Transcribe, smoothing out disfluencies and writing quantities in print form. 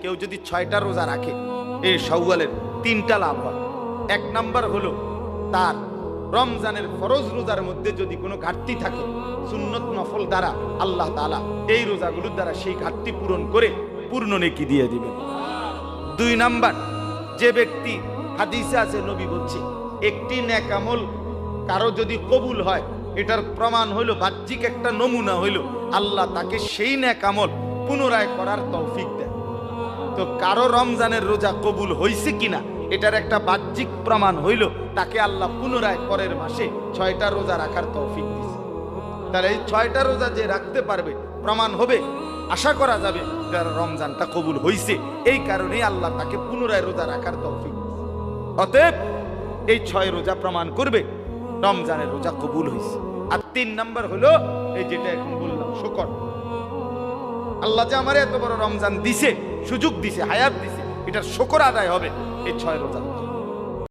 কেউ যদি 6টা রোজা রাখে এই শাওয়ালের 3টা লাভ হয়। 1 নাম্বার হলো তার রমজানের ফরজ রোজার মধ্যে যদি কোনো ঘাটতি থাকে সুন্নত নফল দ্বারা আল্লাহ তাআলা এই রোজাগুলোর দ্বারা সেই ঘাটতি পূরণ করে পূর্ণ নেকি দিয়ে দিবেন। 2 নাম্বার, যে ব্যক্তি হাদিসে আছে নবী বলছে একটি নেক আমল কারো যদি কবুল হয় এটার প্রমাণ হইল বাহ্যিক একটা নমুনা হইল আল্লাহ তাকে সেই নেক আমল পুনরায় করার তৌফিক দেয়। তো কারো রমজানের রোজা কবুল হইছে কিনা এটার একটা বাহ্যিক প্রমাণ হইল তাকে আল্লাহ পুনরায় পরের মাসে 6টা রোজা রাখার তৌফিক দিয়েছে। তাহলে এই 6টা রোজা যে রাখতে পারবে প্রমাণ হবে, আশা করা যাবে যার রমজানটা কবুল হইছে, এই কারণেই আল্লাহ তাকে পুনরায় রোজা রাখার তৌফিক দিয়েছে। অতএব এই 6 রোজা প্রমাণ করবে রমজানের রোজা কবুল হইছে। আর 3 নাম্বার হলো এই যেটা এখন বললাম, শুকর। আল্লাহ যে আমার এত বড় রমজান দিছে, সুযোগ দিছে, হায়াত দিছে, এটার শুকর আদায় হবে এই 6 রোজা।